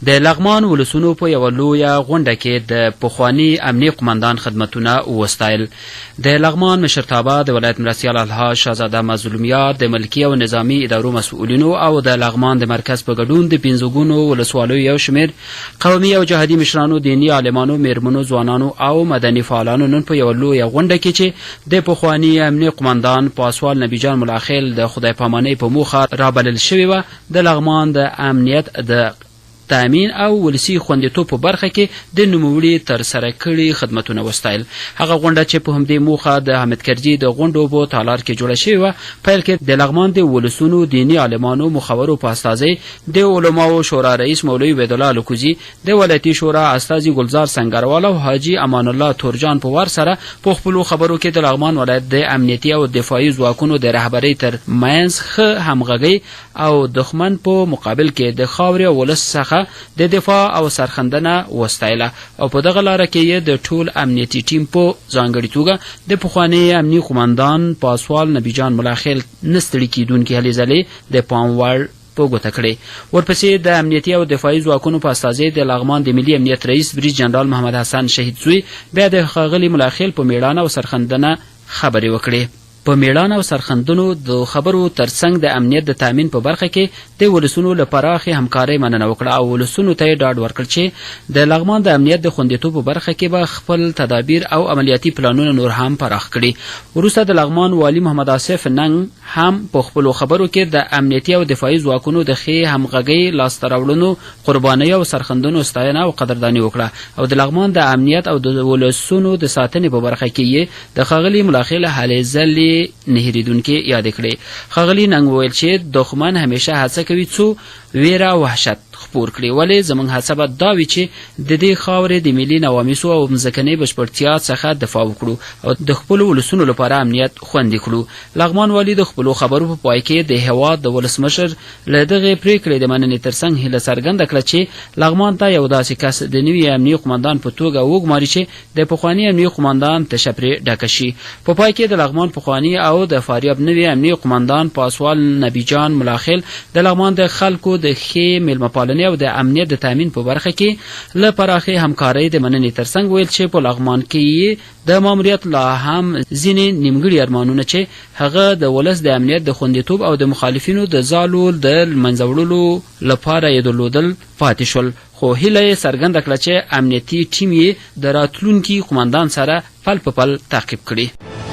د لغمان ولسونو په یو لویه غونډه کې د پخوانی امنیه قمندان خدمتونه وستایل. د لغمان مشرتابه د ولایت مرستیال الحاج شاهزاده مظلومیار د ملکي او نظامی ادارو مسؤلینو او د لغمان د مرکز په ګډون د 15 ګونو ولسوالیو یو شمېر قومي او جهادي مشرانو، دیني عالمانو، میرمنو، ځوانانو او مدني فعالانو نن په یو لویه غونډه کې چې د پخوانی امنیه قمندان پاسوال نبی جان ملاخیل د خدای پامانۍ په موخه رابلل شوې وه، د لغمان د امنیت د تامین او ولسی خوندیتوب په برخه کې د نوموړي تر سره کړي خدمتونه وستایل. هغه غونډه چې په همدې موخه د حامد کرزي د غونډو په تالار کې جوړه شوې وه، پیل کې د لغمان د ولسونو، دیني عالمانو، مخورو په استازۍ د علماو شورا رئیس مولوي عبیدالله لکوزي، د ولایتي شورا استازي ګلزار سنگروال او حاجي امان الله تورجان په وار سره په خپلو خبرو کې د لغمان ولایت د امنیتي او دفاعي ځواکونو د رهبرۍ تر منځ ښه همغږۍ او دښمن په مقابل کې د خاورې او ولس څخه د دفاع او سرخندنه وستایله او په دغه لاره کې د ټول امنیتي ټیم په ځانګړې توګه د پخوانی امنیه قمندان پاسوال نبی جان ملاخیل نستړي کیدونکې هلې ځلې د پام وړ په ګوته کړې. ورپسې د امنیتي او دفاعي ځواکونو په استازۍ د لغمان د ملي امنیت رئیس بریج جنرال محمد حسن شهید زوی بیا د ښاغلي ملاخیل په میړانه او سرخندنه خبرې وکړې. په میړانه او سرخندنو د خبرو ترڅنګ د امنیت د تامین په برخه کې د ولسونو له پراخې همکارۍ مننه وکړه او ولسونو ته یې ډاډ ورکړ چې د لغمان د امنیت د خوندیتوب په برخه کې به خپل تدابیر او عملیاتي پلانونه نور هم پراخ کړي. وروسته د لغمان والي محمد آصف ننګ هم په خپلو خبرو کې د امنیتي او دفاعي ځواکونو د ښې همغږۍ، لاسته راوړنو، قربانۍ او سرخندنو ستاینه او قدرداني وکړه او د لغمان د امنیت او د ولسونو د ساتنې په برخه کې یې د ښاغلي ملاخیل هلې ځلې نه هېرېدونکې یادې کړې. ښاغلي ننګ وویل چې دښمن همیشه هڅه کوي څو ویره او وحشت خپور کړي، ولې زموږ هڅه به دا وي چې د دې خاورې د ملي نواميسو او مځکنۍ بشپړتیا څخه دفاع وکړو او د خپلو ولسونو لپاره امنیت خوندي کړو. لغمان والي د خپلو خبرو په پای کې د هېواد د ولسمشر له دغې پرېکړې د مننې ترڅنګ هیله څرګنده کړه چې لغمان ته یو داسې کس د نوي امنیه قمندان په توګه وګماري چې د پخواني امنیه قمندان تشه پرې ډکه شي. په پای کې د لغمان پخواني او د فاریاب نوي امنیه قمندان پاسوال نبی جان ملاخیل د لغمان د خلکو د ښې میلمهپالنې او د امنیت د تامین په برخه کې له پراخې همکارۍ د مننې ترڅنګ ویل چې په لغمان کې د ماموریت لا هم ځینې نیمګړي ارمانونه چې هغه د ولس د امنیت د خوندیتوب او د مخالفینو د ځالو د منځه وړلو لپاره یې درلودل پاتې شول، خو هیله یې څرګنده کړه چې امنیتي ټیم یې د راتلونکي قمندان سره پل په پل تعقیب کړي.